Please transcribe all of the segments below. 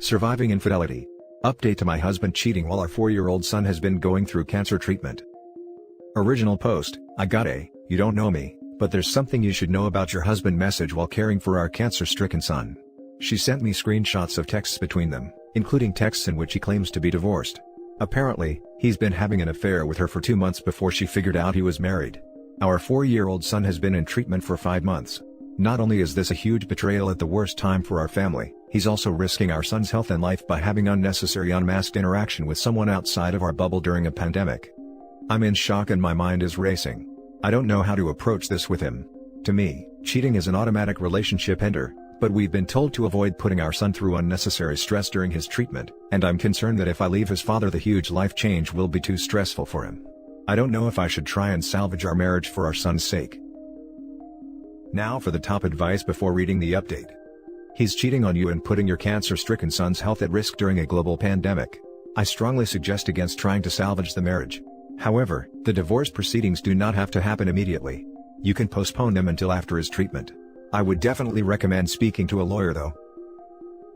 Surviving infidelity. Update to my husband cheating while our 4-year-old son has been going through cancer treatment. Original post, you don't know me, but there's something you should know about your husband message while caring for our cancer-stricken son. She sent me screenshots of texts between them, including texts in which he claims to be divorced. Apparently, he's been having an affair with her for 2 months before she figured out he was married. Our 4-year-old son has been in treatment for 5 months. Not only is this a huge betrayal at the worst time for our family, he's also risking our son's health and life by having unnecessary unmasked interaction with someone outside of our bubble during a pandemic. I'm in shock and my mind is racing. I don't know how to approach this with him. To me, cheating is an automatic relationship ender, but we've been told to avoid putting our son through unnecessary stress during his treatment, and I'm concerned that if I leave his father, the huge life change will be too stressful for him. I don't know if I should try and salvage our marriage for our son's sake. Now for the top advice before reading the update. He's cheating on you and putting your cancer-stricken son's health at risk during a global pandemic. I strongly suggest against trying to salvage the marriage. However, the divorce proceedings do not have to happen immediately. You can postpone them until after his treatment. I would definitely recommend speaking to a lawyer though.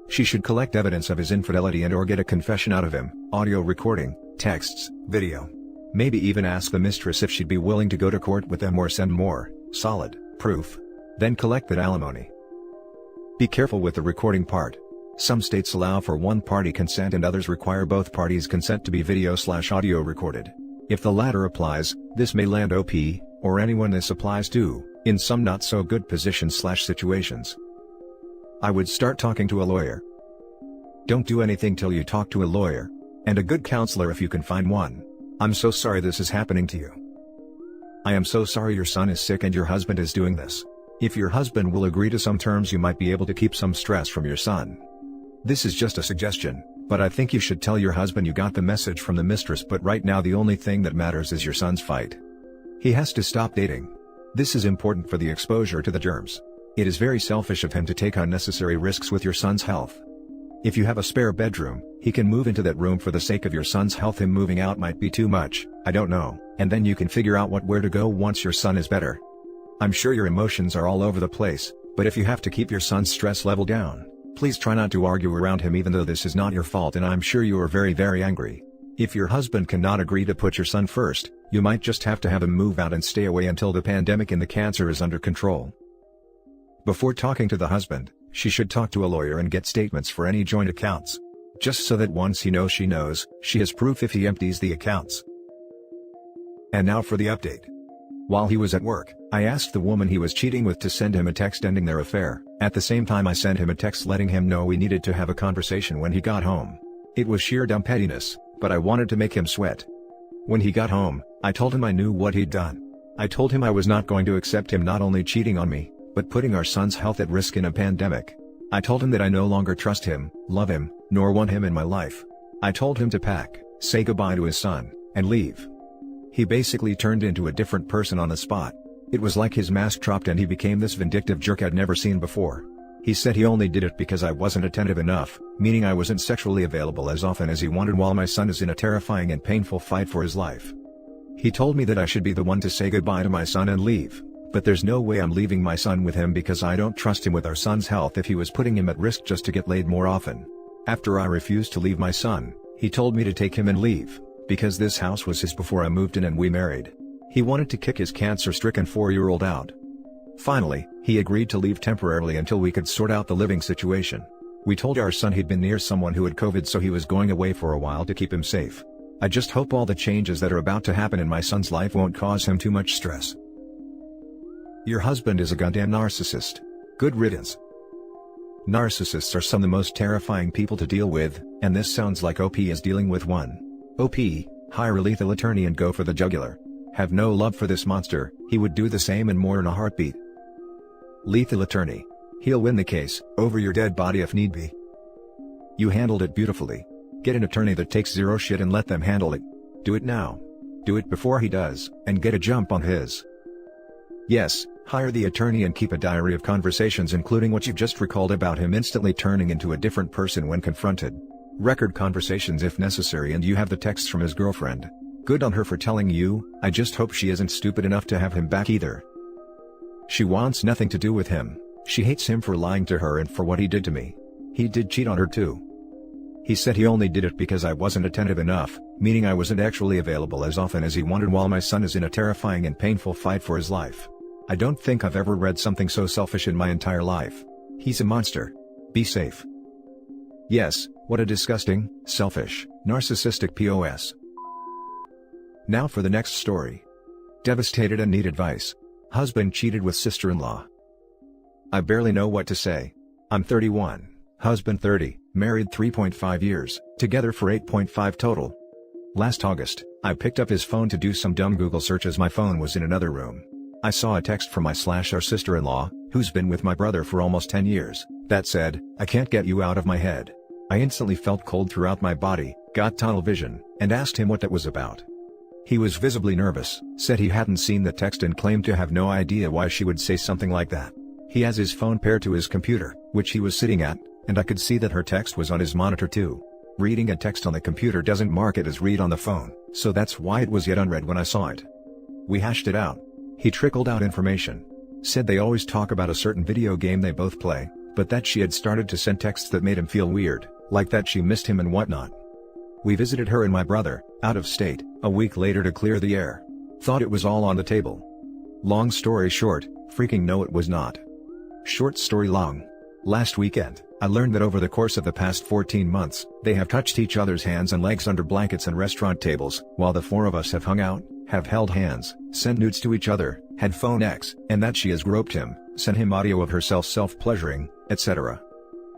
She should collect evidence of his infidelity and/or get a confession out of him, audio recording, texts, video. Maybe even ask the mistress if she'd be willing to go to court with them or send more, solid, proof. Then collect that alimony. Be careful with the recording part. Some states allow for one-party consent and others require both parties' consent to be video/audio recorded. If the latter applies, this may land OP, or anyone this applies to, in some not-so-good positions/situations. I would start talking to a lawyer. Don't do anything till you talk to a lawyer. And a good counselor if you can find one. I'm so sorry this is happening to you. I am so sorry your son is sick and your husband is doing this. If your husband will agree to some terms, you might be able to keep some stress from your son. This is just a suggestion, but I think you should tell your husband you got the message from the mistress, but right now the only thing that matters is your son's fight. He has to stop dating. This is important for the exposure to the germs. It is very selfish of him to take unnecessary risks with your son's health. If you have a spare bedroom, he can move into that room for the sake of your son's health. Him moving out might be too much, I don't know, and then you can figure out where to go once your son is better. I'm sure your emotions are all over the place, but if you have to keep your son's stress level down, please try not to argue around him even though this is not your fault and I'm sure you are very, very angry. If your husband cannot agree to put your son first, you might just have to have him move out and stay away until the pandemic and the cancer is under control. Before talking to the husband, she should talk to a lawyer and get statements for any joint accounts. Just so that once he knows, she has proof if he empties the accounts. And now for the update. While he was at work, I asked the woman he was cheating with to send him a text ending their affair. At the same time I sent him a text letting him know we needed to have a conversation when he got home. It was sheer dumb pettiness, but I wanted to make him sweat. When he got home, I told him I knew what he'd done. I told him I was not going to accept him not only cheating on me, but putting our son's health at risk in a pandemic. I told him that I no longer trust him, love him, nor want him in my life. I told him to pack, say goodbye to his son, and leave. He basically turned into a different person on the spot. It was like his mask dropped and he became this vindictive jerk I'd never seen before. He said he only did it because I wasn't attentive enough, meaning I wasn't sexually available as often as he wanted while my son is in a terrifying and painful fight for his life. He told me that I should be the one to say goodbye to my son and leave, but there's no way I'm leaving my son with him because I don't trust him with our son's health if he was putting him at risk just to get laid more often. After I refused to leave my son, he told me to take him and leave, because this house was his before I moved in and we married. He wanted to kick his cancer-stricken 4-year-old out. Finally, he agreed to leave temporarily until we could sort out the living situation. We told our son he'd been near someone who had COVID, so he was going away for a while to keep him safe. I just hope all the changes that are about to happen in my son's life won't cause him too much stress. Your husband is a goddamn narcissist. Good riddance. Narcissists are some of the most terrifying people to deal with, and this sounds like OP is dealing with one. OP, hire a lethal attorney and go for the jugular. Have no love for this monster, he would do the same and more in a heartbeat. Lethal attorney. He'll win the case, over your dead body if need be. You handled it beautifully. Get an attorney that takes zero shit and let them handle it. Do it now. Do it before he does, and get a jump on his. Yes, hire the attorney and keep a diary of conversations including what you've just recalled about him instantly turning into a different person when confronted. Record conversations if necessary, and you have the texts from his girlfriend. Good on her for telling you. I just hope she isn't stupid enough to have him back either. She wants nothing to do with him. She hates him for lying to her and for what he did to me. He did cheat on her too. He said he only did it because I wasn't attentive enough, meaning I wasn't actually available as often as he wanted while my son is in a terrifying and painful fight for his life. I don't think I've ever read something so selfish in my entire life. He's a monster. Be safe. Yes, what a disgusting, selfish, narcissistic POS. Now for the next story. Devastated and need advice. Husband cheated with sister-in-law. I barely know what to say. I'm 31, husband 30, married 3.5 years, together for 8.5 total. Last August, I picked up his phone to do some dumb Google search as my phone was in another room. I saw a text from our sister-in-law, who's been with my brother for almost 10 years, that said, "I can't get you out of my head." I instantly felt cold throughout my body, got tunnel vision, and asked him what that was about. He was visibly nervous, said he hadn't seen the text and claimed to have no idea why she would say something like that. He has his phone paired to his computer, which he was sitting at, and I could see that her text was on his monitor too. Reading a text on the computer doesn't mark it as read on the phone, so that's why it was yet unread when I saw it. We hashed it out. He trickled out information. Said they always talk about a certain video game they both play, but that she had started to send texts that made him feel weird, like that she missed him and whatnot. We visited her and my brother, out of state, a week later to clear the air. Thought it was all on the table. Long story short, freaking no it was not. Short story long. Last weekend, I learned that over the course of the past 14 months, they have touched each other's hands and legs under blankets and restaurant tables, while the four of us have hung out, have held hands, sent nudes to each other, had phone X, and that she has groped him, sent him audio of herself self-pleasuring, etc.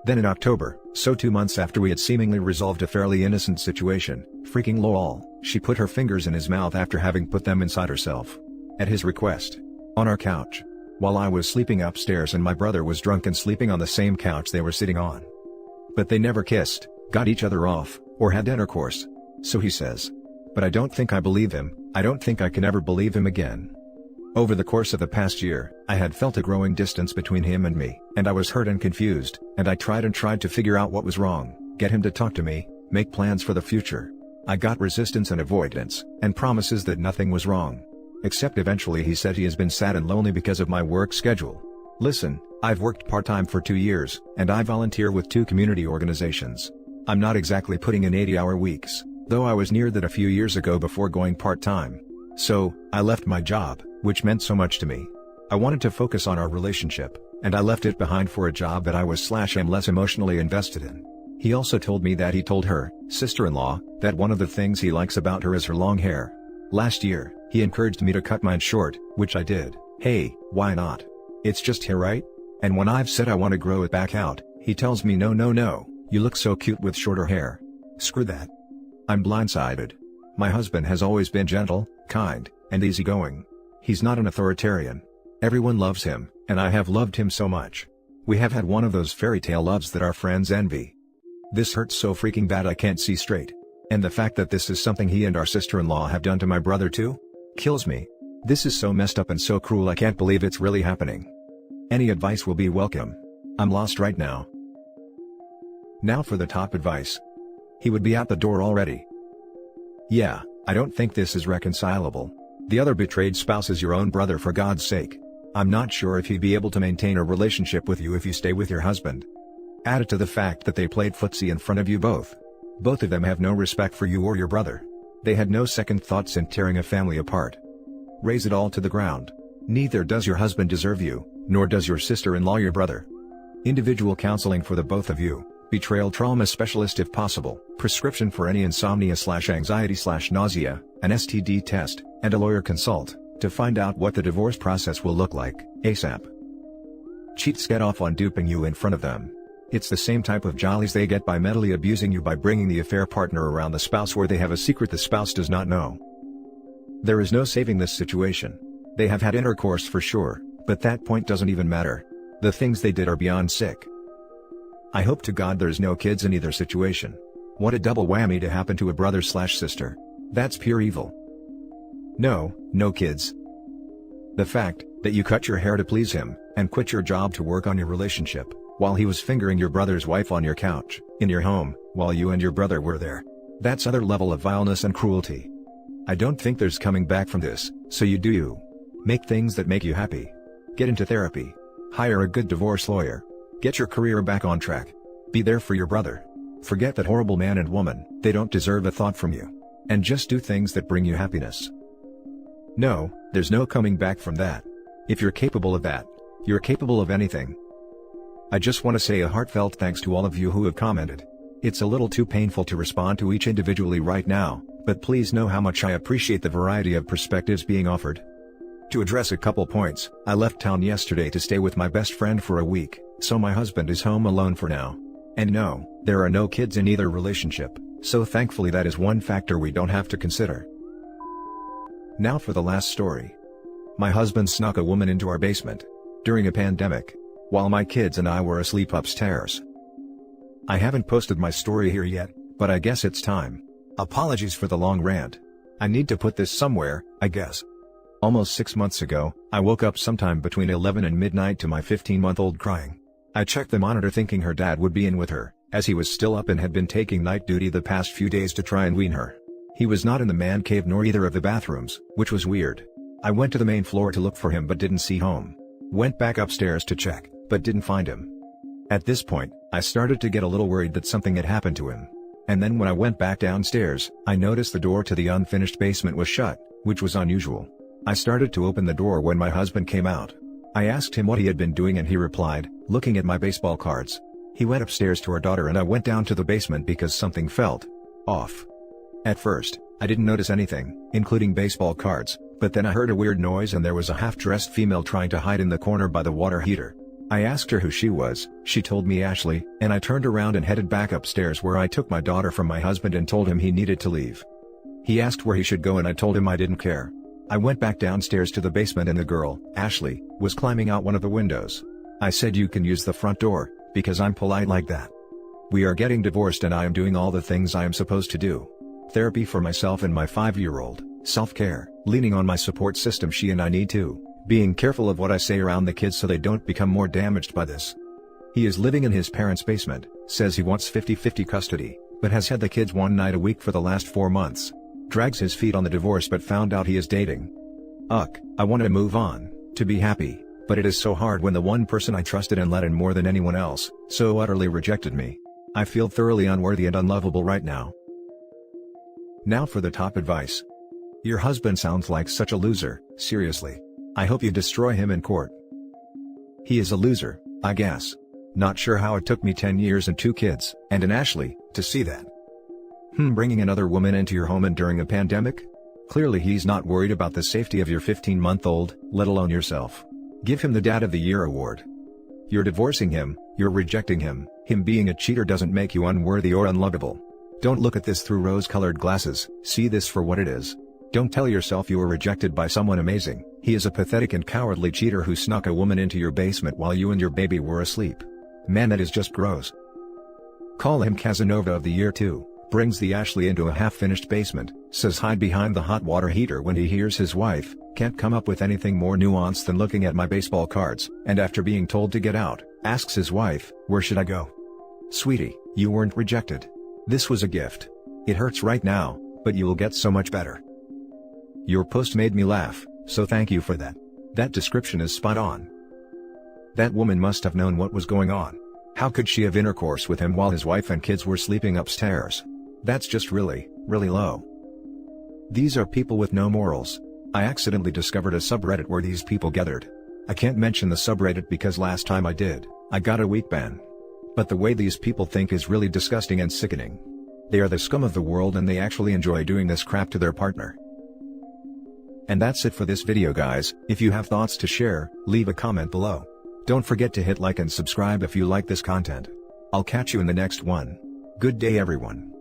Then in October, so 2 months after we had seemingly resolved a fairly innocent situation, freaking lol, she put her fingers in his mouth after having put them inside herself. At his request. On our couch. While I was sleeping upstairs and my brother was drunk and sleeping on the same couch they were sitting on. But they never kissed, got each other off, or had intercourse. So he says. But I don't think I believe him, I don't think I can ever believe him again. Over the course of the past year, I had felt a growing distance between him and me, and I was hurt and confused, and I tried to figure out what was wrong, get him to talk to me, make plans for the future. I got resistance and avoidance, and promises that nothing was wrong. Except eventually he said he has been sad and lonely because of my work schedule. Listen, I've worked part-time for 2 years, and I volunteer with 2 community organizations. I'm not exactly putting in 80-hour weeks, though I was near that a few years ago before going part-time. So, I left my job, which meant so much to me. I wanted to focus on our relationship, and I left it behind for a job that I was/am less emotionally invested in. He also told me that he told her, sister-in-law, that one of the things he likes about her is her long hair. Last year, he encouraged me to cut mine short, which I did. Hey, why not? It's just hair, right? And when I've said I want to grow it back out, he tells me no, you look so cute with shorter hair. Screw that. I'm blindsided. My husband has always been gentle, kind, and easygoing. He's not an authoritarian. Everyone loves him, and I have loved him so much. We have had one of those fairy tale loves that our friends envy. This hurts so freaking bad I can't see straight. And the fact that this is something he and our sister-in-law have done to my brother too? Kills me. This is so messed up and so cruel I can't believe it's really happening. Any advice will be welcome. I'm lost right now. Now for the top advice. He would be out the door already. Yeah, I don't think this is reconcilable. The other betrayed spouse is your own brother, for God's sake. I'm not sure if he'd be able to maintain a relationship with you if you stay with your husband. Add it to the fact that they played footsie in front of you both. Both of them have no respect for you or your brother. They had no second thoughts in tearing a family apart. Raise it all to the ground. Neither does your husband deserve you, nor does your sister-in-law your brother. Individual counseling for the both of you, betrayal trauma specialist if possible, prescription for any insomnia/anxiety/nausea, an STD test, and a lawyer consult, to find out what the divorce process will look like, ASAP. Cheats get off on duping you in front of them. It's the same type of jollies they get by mentally abusing you by bringing the affair partner around the spouse where they have a secret the spouse does not know. There is no saving this situation. They have had intercourse for sure, but that point doesn't even matter. The things they did are beyond sick. I hope to God there's no kids in either situation. What a double whammy to happen to a brother/sister. That's pure evil. No kids. The fact that you cut your hair to please him, and quit your job to work on your relationship, while he was fingering your brother's wife on your couch, in your home, while you and your brother were there. That's other level of vileness and cruelty. I don't think there's coming back from this, so you do you. Make things that make you happy. Get into therapy. Hire a good divorce lawyer. Get your career back on track. Be there for your brother. Forget that horrible man and woman, they don't deserve a thought from you. And just do things that bring you happiness. No, there's no coming back from that. If you're capable of that, you're capable of anything. I just want to say a heartfelt thanks to all of you who have commented. It's a little too painful to respond to each individually right now, but please know how much I appreciate the variety of perspectives being offered. To address a couple points, I left town yesterday to stay with my best friend for a week, so my husband is home alone for now. And no, there are no kids in either relationship, so thankfully that is one factor we don't have to consider. Now for the last story. My husband snuck a woman into our basement during a pandemic, while my kids and I were asleep upstairs. I haven't posted my story here yet, but I guess it's time. Apologies for the long rant. I need to put this somewhere, I guess. Almost 6 months ago, I woke up sometime between 11 and midnight to my 15-month-old crying. I checked the monitor thinking her dad would be in with her, as he was still up and had been taking night duty the past few days to try and wean her. He was not in the man cave nor either of the bathrooms, which was weird. I went to the main floor to look for him but didn't see home. Went back upstairs to check, but didn't find him. At this point, I started to get a little worried that something had happened to him. And then when I went back downstairs, I noticed the door to the unfinished basement was shut, which was unusual. I started to open the door when my husband came out. I asked him what he had been doing and he replied, looking at my baseball cards. He went upstairs to our daughter and I went down to the basement because something felt off. At first, I didn't notice anything, including baseball cards, but then I heard a weird noise and there was a half-dressed female trying to hide in the corner by the water heater. I asked her who she was, she told me Ashley, and I turned around and headed back upstairs where I took my daughter from my husband and told him he needed to leave. He asked where he should go and I told him I didn't care. I went back downstairs to the basement and the girl, Ashley, was climbing out one of the windows. I said you can use the front door, because I'm polite like that. We are getting divorced and I am doing all the things I am supposed to do. Therapy for myself and my 5-year-old, self-care, leaning on my support system she and I need to, being careful of what I say around the kids so they don't become more damaged by this. He is living in his parents' basement, says he wants 50-50 custody, but has had the kids one night a week for the last 4 months. Drags his feet on the divorce but found out he is dating. I wanted to move on, to be happy, but it is so hard when the one person I trusted and let in more than anyone else, so utterly rejected me. I feel thoroughly unworthy and unlovable right now. Now for the top advice. Your husband sounds like such a loser, seriously. I hope you destroy him in court. He is a loser, I guess. Not sure how it took me 10 years and 2 kids, and an Ashley, to see that. Bringing another woman into your home and during a pandemic? Clearly he's not worried about the safety of your 15-month-old, let alone yourself. Give him the Dad of the Year award. You're divorcing him, you're rejecting him. Him being a cheater doesn't make you unworthy or unlovable. Don't look at this through rose-colored glasses, see this for what it is. Don't tell yourself you were rejected by someone amazing. He is a pathetic and cowardly cheater who snuck a woman into your basement while you and your baby were asleep. Man, that is just gross. Call him Casanova of the Year too. Brings the Ashley into a half-finished basement, says hide behind the hot water heater when he hears his wife, can't come up with anything more nuanced than looking at my baseball cards, and after being told to get out, asks his wife, where should I go? Sweetie, you weren't rejected. This was a gift. It hurts right now, but you will get so much better. Your post made me laugh, so thank you for that. That description is spot on. That woman must have known what was going on. How could she have intercourse with him while his wife and kids were sleeping upstairs? That's just really, really low. These are people with no morals. I accidentally discovered a subreddit where these people gathered. I can't mention the subreddit because last time I did, I got a week ban. But the way these people think is really disgusting and sickening. They are the scum of the world and they actually enjoy doing this crap to their partner. And that's it for this video guys. If you have thoughts to share, leave a comment below. Don't forget to hit like and subscribe if you like this content. I'll catch you in the next one. Good day everyone.